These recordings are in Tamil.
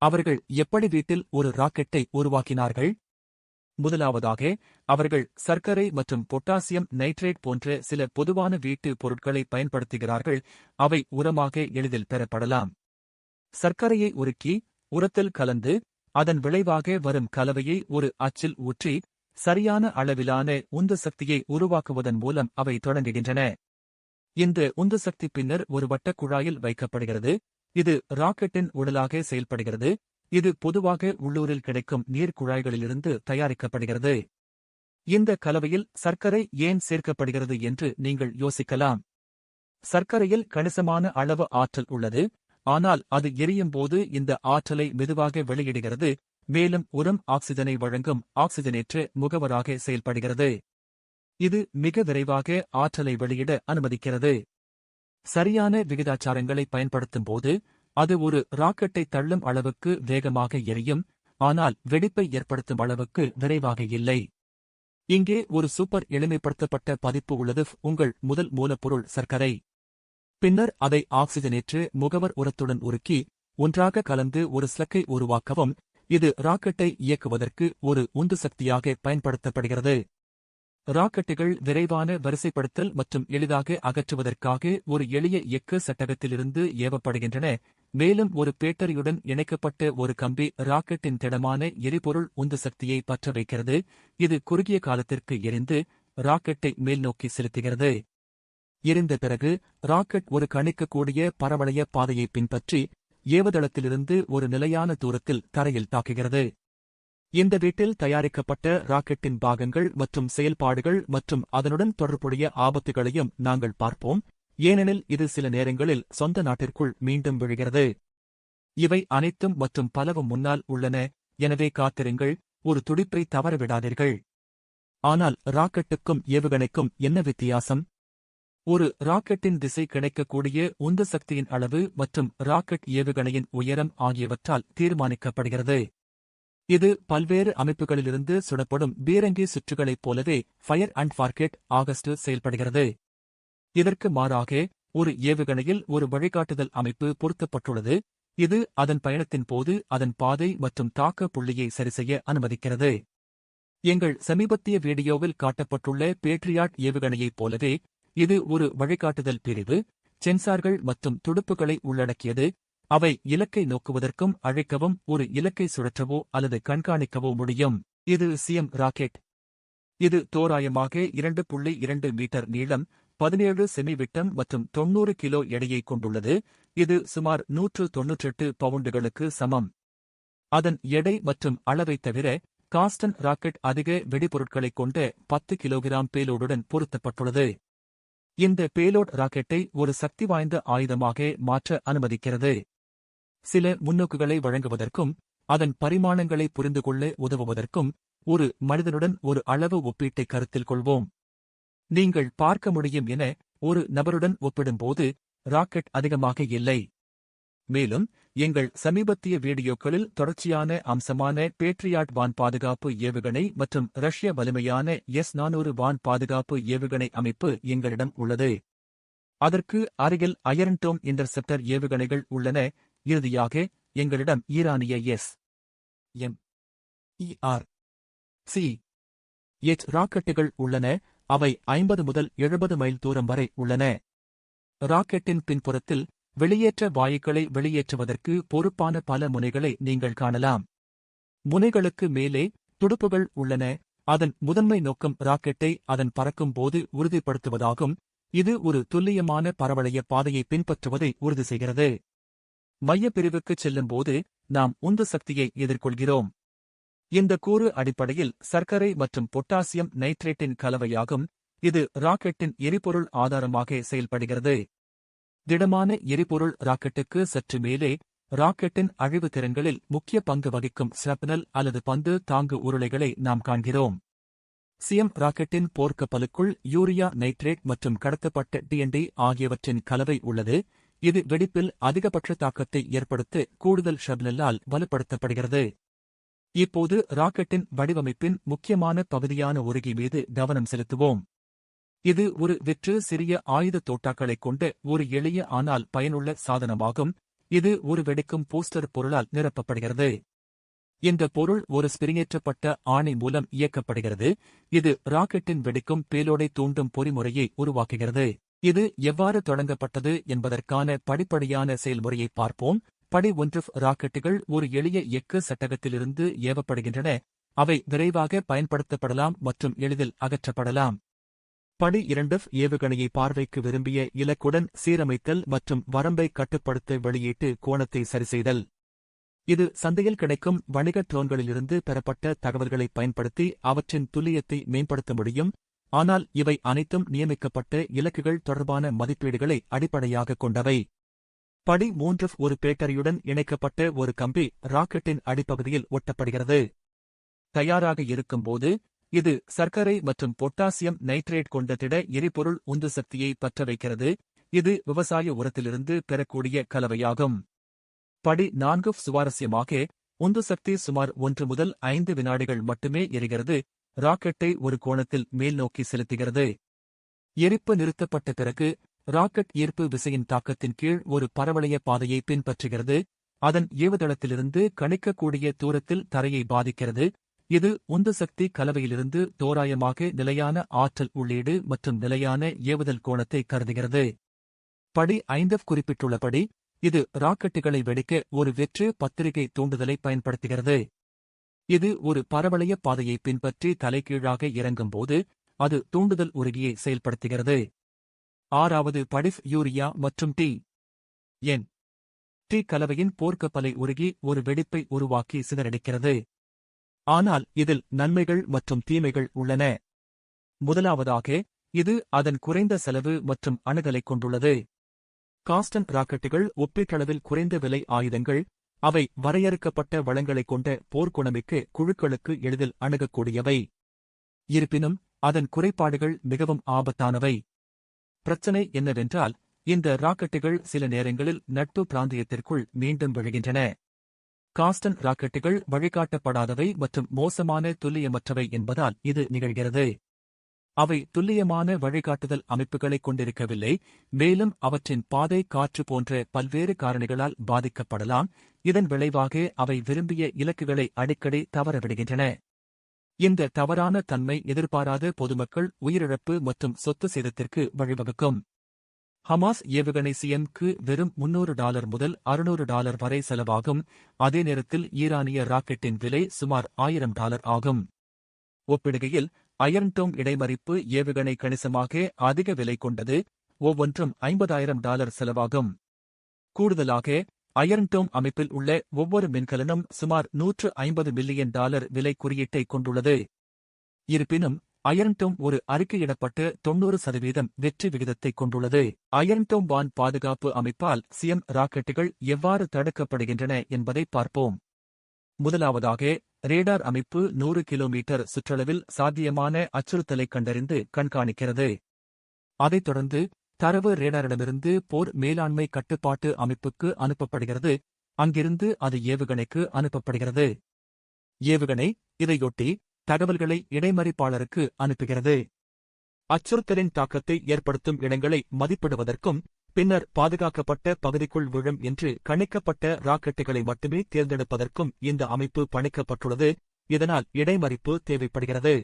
அவர்கள் எப்படி வீட்டில் ஒரு ராக்கெட்டை உருவாக்கினார்கள்? முதலாவதாக, அவர்கள் சர்க்கரை மற்றும் பொட்டாசியம் நைட்ரேட் போன்ற சில பொதுவான வீட்டு பொருட்களை பயன்படுத்துகிறார்கள், அவை உரமாக எளிதில் பெறப்படலாம். சர்க்கரையை உருக்கி, உரத்தில் கலந்து, அதன் விளைவாக வரும் கலவையை ஒரு அச்சில் ஊற்றி, சரியான அளவிலான உந்து சக்தியை உருவாக்குவதன் மூலம் அவை தொடங்குகின்றன. இந்த உந்து சக்தி பின்னர் ஒரு வட்டக் குழாயில் வைக்கப்படுகிறது, இது ராக்கெட்டின் உடலாக செயல்படுகிறது. இது பொதுவாக உள்ளூரில் கிடைக்கும் நீர் குழாய்களிலிருந்து தயாரிக்கப்படுகிறது. இந்த கலவையில் சர்க்கரை ஏன் சேர்க்கப்படுகிறது என்று நீங்கள் யோசிக்கலாம். சர்க்கரையில் கணிசமான அளவு ஆற்றல் உள்ளது, ஆனால் அது எரியும் போது இந்த ஆற்றலை மெதுவாக வெளியிடுகிறது, மேலும் உரம் ஆக்சிஜனை வழங்கும் ஆக்சிஜனேற்ற முகவராக செயல்படுகிறது. இது மிக விரைவாக ஆற்றலை வெளியிட அனுமதிக்கிறது. சரியான விகிதாச்சாரங்களை பயன்படுத்தும் போது அது ஒரு ராக்கெட்டை தள்ளும் அளவுக்கு வேகமாக எரியும், ஆனால் வெடிப்பை ஏற்படுத்தும் அளவுக்கு விரைவாக இல்லை. இங்கே ஒரு சூப்பர் எளிமைப்படுத்தப்பட்ட பதிப்பு உள்ளது. உங்கள் முதல் மூலப்பொருள் சர்க்கரை. பின்னர் அதை ஆக்சிஜனேற்று முகவர் உரத்துடன் உருக்கி ஒன்றாக கலந்து ஒரு ஸ்லக்கை உருவாக்கவும். இது ராக்கெட்டை இயக்குவதற்கு ஒரு உந்து சக்தியாக பயன்படுத்தப்படுகிறது. ராக்கெட்டுகள் விரைவான வரிசைப்படுத்தல் மற்றும் எளிதாக அகற்றுவதற்காக ஒரு எளிய இயக்க சட்டகத்திலிருந்து ஏவப்படுகின்றன, மேலும் ஒரு பேட்டரியுடன் இணைக்கப்பட்ட ஒரு கம்பி ராக்கெட்டின் திடமான எரிபொருள் உந்து சக்தியை பற்ற வைக்கிறது. இது குறுகிய காலத்திற்கு எரிந்து ராக்கெட்டை மேல்நோக்கி செலுத்துகிறது. எரிந்த பிறகு ராக்கெட் ஒரு கணிக்கக்கூடிய பரவளைய பாதையை பின்பற்றி ஏவுதளத்திலிருந்து ஒரு நிலையான தூரத்தில் தரையில் தாக்குகிறது. இந்த வீட்டில் தயாரிக்கப்பட்ட ராக்கெட்டின் பாகங்கள் மற்றும் செயல்பாடுகள் மற்றும் அதனுடன் தொடர்புடைய ஆபத்துகளையும் நாங்கள் பார்ப்போம், ஏனெனில் இது சில நேரங்களில் சொந்த நாட்டிற்குள் மீண்டும் விழுகிறது. இவை அனைத்தும் மற்றும் பலவும் முன்னால் உள்ளன, எனவே காத்திருங்கள், ஒரு துடிப்பை தவறவிடாதீர்கள். ஆனால் ராக்கெட்டுக்கும் ஏவுகணைக்கும் என்ன வித்தியாசம்? ஒரு ராக்கெட்டின் திசை கிடைக்கக்கூடிய உந்து சக்தியின் அளவு மற்றும் ராக்கெட் ஏவுகணையின் உயரம் ஆகியவற்றால் தீர்மானிக்கப்படுகிறது. இது பல்வேறு அமைப்புகளிலிருந்து சுடப்படும் பீரங்கி சுற்றுகளைப் போலவே ஃபயர் அண்ட் ஃபார்கெட் ஆகஸ்ட் செயல்படுகிறது. இதற்கு மாறாக ஒரு ஏவுகணையில் ஒரு வழிகாட்டுதல் அமைப்பு பொருத்தப்பட்டுள்ளது, இது அதன் பயணத்தின் போது அதன் பாதை மற்றும் தாக்க புள்ளியை சரிசெய்ய அனுமதிக்கிறது. எங்கள் சமீபத்திய வீடியோவில் காட்டப்பட்டுள்ள பேட்ரியாட் ஏவுகணையைப் போலவே இது ஒரு வழிகாட்டுதல் பிரிவு, சென்சார்கள் மற்றும் துடுப்புகளை உள்ளடக்கியது. அவை இலக்கை நோக்குவதற்கும் அழைக்கவும் ஒரு இலக்கை சுழற்றவோ அல்லது கண்காணிக்கவோ முடியும். இது சிஎம் ராக்கெட். இது தோராயமாக 2.2 மீட்டர் நீளம், 17 செமி விட்டம் மற்றும் 90 கிலோ எடையை கொண்டுள்ளது. இது சுமார் 198 பவுண்டுகளுக்கு சமம். அதன் எடை மற்றும் அளவைத் தவிர காஸ்டன் ராக்கெட் அதிக வெடிபொருட்களைக் கொண்ட 10 கிலோகிராம் பேலோடுடன் பொருத்தப்பட்டுள்ளது. இந்த பேலோட் ராக்கெட்டை ஒரு சக்தி வாய்ந்த ஆயுதமாக மாற்ற அனுமதிக்கிறது. சில முன்னோக்குகளை வழங்குவதற்கும் அதன் பரிமாணங்களை புரிந்துகொள்ள உதவுவதற்கும் ஒரு மனிதனுடன் ஒரு அளவு ஒப்பீட்டை கருத்தில் கொள்வோம். நீங்கள் பார்க்க முடியும் என ஒரு நபருடன் ஒப்பிடும்போது ராக்கெட் அதிகமாக இல்லை. மேலும் எங்கள் சமீபத்திய வீடியோக்களில் தொடர்ச்சியான அம்சமான பேட்ரியாட் வான் பாதுகாப்பு ஏவுகணை மற்றும் ரஷ்ய வலிமையான S-400 வான் பாதுகாப்பு ஏவுகணை அமைப்பு எங்களிடம் உள்ளது. அதற்கு அருகில் அயர்ன் டோம் இன்டர்செப்டர் ஏவுகணைகள் உள்ளன. இறுதியாக எங்களிடம் ஈரானிய S-300 ராக்கெட்டுகள் உள்ளன, அவை 50 முதல் 70 மைல் தூரம் வரை உள்ளன. ராக்கெட்டின் பின்புறத்தில் வெளியேற்ற வாயுக்களை வெளியேற்றுவதற்கு பொறுப்பான பல முனைகளை நீங்கள் காணலாம். முனைகளுக்கு மேலே துடுப்புகள் உள்ளன. அதன் முதன்மை நோக்கம் ராக்கெட்டை அதன் பறக்கும் போது உறுதிப்படுத்துவதாகும். இது ஒரு துல்லியமான பரவளைய பாதையை பின்பற்றுவதை உறுதி செய்கிறது. மையப்பிரிவுக்குச் செல்லும்போது நாம் உந்து சக்தியை எதிர்கொள்கிறோம். இந்த கூறு அடிப்படையில் சர்க்கரை மற்றும் பொட்டாசியம் நைட்ரேட்டின் கலவையாகும். இது ராக்கெட்டின் எரிபொருள் ஆதாரமாக செயல்படுகிறது. திடமான எரிபொருள் ராக்கெட்டுக்கு சற்று மேலே ராக்கெட்டின் அழிவு திறன்களில் முக்கிய பங்கு வகிக்கும் ஸ்ரப்னல் அல்லது பந்து தாங்கு உருளைகளை நாம் காண்கிறோம். சிஎம் ராக்கெட்டின் போர்க்கப்பலுக்குள் யூரியா நைட்ரேட் மற்றும் கடத்தப்பட்ட TNT ஆகியவற்றின் கலவை உள்ளது. இது வெடிப்பில் அதிகபட்ச தாக்கத்தை ஏற்படுத்த கூடுதல் ஷப்னலால் வலுப்படுத்தப்படுகிறது. இப்போது ராக்கெட்டின் வடிவமைப்பின் முக்கியமான பகுதியான உருகி மீது கவனம் செலுத்துவோம். இது ஒரு சிறிய ஆயுத தோட்டாக்களைக் கொண்ட ஒரு எளிய ஆனால் பயனுள்ள சாதனமாகும். இது ஒரு வெடிக்கும் போஸ்டர் பொருளால் நிரப்பப்படுகிறது. இந்த பொருள் ஒரு ஸ்பிரிங்கேற்றப்பட்ட ஆணை மூலம் இயக்கப்படுகிறது. இது ராக்கெட்டின் வெடிக்கும் பேலோடை தூண்டும் பொறிமுறையை உருவாக்குகிறது. இது எவ்வாறு தொடங்கப்பட்டது என்பதற்கான படிப்படியான செயல்முறையை பார்ப்போம். படி 1 ராக்கெட்டுகள் ஒரு எளிய எஃகு சட்டகத்திலிருந்து ஏவப்படுகின்றன. அவை விரைவாக பயன்படுத்தப்படலாம் மற்றும் எளிதில் அகற்றப்படலாம். படி 2 ஏவுகணையை பார்வைக்கு விரும்பிய இலக்குடன் சீரமைத்தல் மற்றும் வரம்பை கட்டுப்படுத்த வெளியீட்டு கோணத்தை சரிசெய்தல். இது சந்தையில் கிடைக்கும் வணிக ட்ரோன்களிலிருந்து பெறப்பட்ட தகவல்களை பயன்படுத்தி அவற்றின் துல்லியத்தை மேம்படுத்த முடியும். ஆனால் இவை அனைத்தும் நியமிக்கப்பட்ட இலக்குகள் தொடர்பான மதிப்பீடுகளை அடிப்படையாகக் கொண்டவை. படி 3 ஒரு பேட்டரியுடன் இணைக்கப்பட்ட ஒரு கம்பி ராக்கெட்டின் அடிப்பகுதியில் ஒட்டப்படுகிறது. தயாராக இருக்கும்போது இது சர்க்கரை மற்றும் பொட்டாசியம் நைட்ரேட் கொண்ட திட எரிபொருள் உந்து சக்தியை பற்ற வைக்கிறது. இது விவசாய உரத்திலிருந்து பெறக்கூடிய கலவையாகும். படி 4 சுவாரஸ்யமாக உந்து சக்தி சுமார் 1 முதல் 5 வினாடிகள் மட்டுமே எரிகிறது. ராக்கெட்டை ஒரு கோணத்தில் மேல்நோக்கி செலுத்துகிறது. எரிப்பு நிறுத்தப்பட்ட பிறகு ராக்கெட் ஈர்ப்பு விசையின் தாக்கத்தின் கீழ் ஒரு பரவளைய பாதையை பின்பற்றுகிறது. அதன் ஏவுதளத்திலிருந்து கணிக்கக்கூடிய தூரத்தில் தரையை பாதிக்கிறது. இது உந்து சக்தி கலவையிலிருந்து தோராயமாக நிலையான ஆற்றல் உள்ளீடு மற்றும் நிலையான ஏவுதல் கோணத்தை கருதுகிறது. படி 5 குறிப்பிட்டுள்ளபடி இது ராக்கெட்டுகளை வெடிக்க ஒரு வெற்று பத்திரிகை தூண்டுதலை பயன்படுத்துகிறது. இது ஒரு பரவளைய பாதையை பின்பற்றி தலைகீழாக இறங்கும்போது அது தூண்டுதல் உருகியை செயல்படுத்துகிறது. 6வது படி யூரியா மற்றும் டி கலவையின் போர்க்கப்பலை உருகி ஒரு வெடிப்பை உருவாக்கி சிதறடிக்கிறது. ஆனால் இதில் நன்மைகள் மற்றும் தீமைகள் உள்ளன. முதலாவதாக இது அதன் குறைந்த செலவு மற்றும் அணுகலைக் கொண்டுள்ளது. காஸ்டன் ராக்கெட்டுகள் ஒப்பீட்டளவில் குறைந்த விலை ஆயுதங்கள். அவை வரையறுக்கப்பட்ட வளங்களைக் கொண்ட போர்க்குணமிக்க குழுக்களுக்கு எளிதில் அணுகக்கூடியவை. இருப்பினும் அதன் குறைபாடுகள் மிகவும் ஆபத்தானவை. பிரச்சனை என்னவென்றால் இந்த ராக்கெட்டுகள் சில நேரங்களில் நட்பு பிராந்தியத்திற்குள் மீண்டும் விழுகின்றன. காஸ்டன் ராக்கெட்டுகள் வழிகாட்டப்படாதவை மற்றும் மோசமான துல்லியமற்றவை என்பதால் இது நிகழ்கிறது. அவை துல்லியமான வழிகாட்டுதல் அமைப்புகளைக் கொண்டிருக்கவில்லை, மேலும் அவற்றின் பாதை காற்று போன்ற பல்வேறு காரணிகளால் பாதிக்கப்படலாம். இதன் விளைவாக அவை விரும்பிய இலக்குகளை அடிக்கடி தவறவிடுகின்றன. இந்த தவறான தன்மை எதிர்பாராத பொதுமக்கள் உயிரிழப்பு மற்றும் சொத்து சேதத்திற்கு வழிவகுக்கும். ஹமாஸ் ஏவுகணை சிஎம்க்கு வெறும் $300 முதல் $600 வரை செலவாகும். அதே நேரத்தில் ஈரானிய ராக்கெட்டின் விலை சுமார் $1000 ஆகும். ஒப்பிடுகையில் அயர்ன் டோம் இடைமறிப்பு ஏவுகணை கணிசமாக அதிக விலை கொண்டது. ஒவ்வொன்றும் $50,000 செலவாகும். கூடுதலாக அயர்ன் டோம் அமைப்பில் உள்ள ஒவ்வொரு மின்கலனும் சுமார் $150 மில்லியன் விலை குறியீட்டைக் கொண்டுள்ளது. இருப்பினும் அயர்ன் டோம் ஒரு அறிக்கையிடப்பட்ட 90% வெற்றி விகிதத்தைக் கொண்டுள்ளது. அயர்ன் டோம் வான் பாதுகாப்பு அமைப்பால் சிஎம் ராக்கெட்டுகள் எவ்வாறு தடுக்கப்படுகின்றன என்பதை பார்ப்போம். முதலாவதாக ரேடார் அமைப்பு 100 கிலோமீட்டர் சுற்றளவில் சாத்தியமான அச்சுறுத்தலைக் கண்டறிந்து கண்காணிக்கிறது. அதைத் தொடர்ந்து தரவு ரேடாரிடமிருந்து போர் மேலாண்மை கட்டுப்பாட்டு அமைப்புக்கு அனுப்பப்படுகிறது. அங்கிருந்து அது ஏவுகணைக்கு அனுப்பப்படுகிறது. ஏவுகணை இதையொட்டி தகவல்களை இடைமறிப்பாளருக்கு அனுப்புகிறது. அச்சுறுத்தலின் தாக்கத்தை ஏற்படுத்தும் இடங்களை மதிப்பிடுவதற்கும் பின்னர் பாதுகாக்கப்பட்ட பகுதிக்குள் விழும் என்று கணிக்கப்பட்ட ராக்கெட்டுகளை மட்டுமே தேர்ந்தெடுப்பதற்கும் இந்த அமைப்பு பணிக்கப்பட்டுள்ளது. இதனால் இடைமறிப்பு தேவைப்படுகிறது.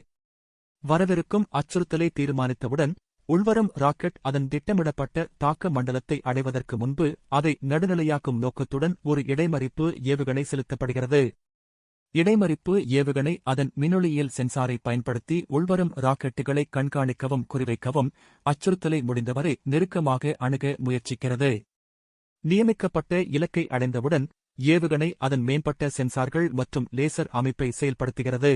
வரவிருக்கும் அச்சுறுத்தலை தீர்மானித்தவுடன் உள்வரும் ராக்கெட் அதன் திட்டமிடப்பட்ட தாக்க மண்டலத்தை அடைவதற்கு முன்பு அதை நடுநிலையாக்கும் நோக்கத்துடன் ஒரு இடைமறிப்பு ஏவுகணை செலுத்தப்படுகிறது. இடைமறிப்பு ஏவுகணை அதன் மின்னொளியியல் சென்சாரை பயன்படுத்தி உள்வரும் ராக்கெட்டுகளை கண்காணிக்கவும் குறிவைக்கவும் அச்சுறுத்தலை முடிந்தவரை நெருக்கமாக அணுக முயற்சிக்கிறது. நியமிக்கப்பட்ட இலக்கை அடைந்தவுடன் ஏவுகணை அதன் மேம்பட்ட சென்சார்கள் மற்றும் லேசர் அமைப்பை செயல்படுத்துகிறது.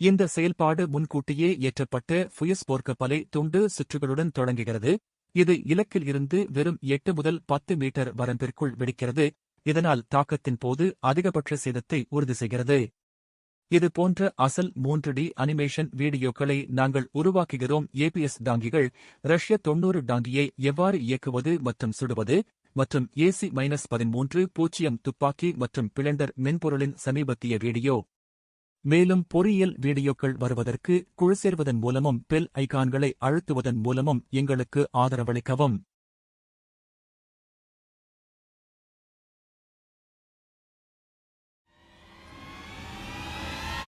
இந்த செயல்பாடு முன்கூட்டியே ஏற்றப்பட்ட ஃபுயஸ் போர்க்கப்பலை துண்டு சுற்றுகளுடன் தொடங்குகிறது. இது இலக்கில் இருந்து வெறும் 8 முதல் 10 மீட்டர் வரம்பிற்குள் வெடிக்கிறது. இதனால் தாக்கத்தின் போது அதிகபட்ச சேதத்தை உறுதி செய்கிறது. இது போன்ற அசல் 3D அனிமேஷன் வீடியோக்களை நாங்கள் உருவாக்குகிறோம். ஏபிஎஸ் டாங்கிகள் ரஷ்ய 90 டாங்கியை எவ்வாறு இயக்குவது மற்றும் சுடுவது மற்றும் AC-13 துப்பாக்கி மற்றும் பிளண்டர் மென்பொருளின் சமீபத்திய வீடியோ. மேலும் பொறியியல் வீடியோக்கள் வருவதற்கு குழு சேர்வதன் மூலமும் பெல் ஐகான்களை அழுத்துவதன் மூலமும் எங்களுக்கு ஆதரவளிக்கவும்.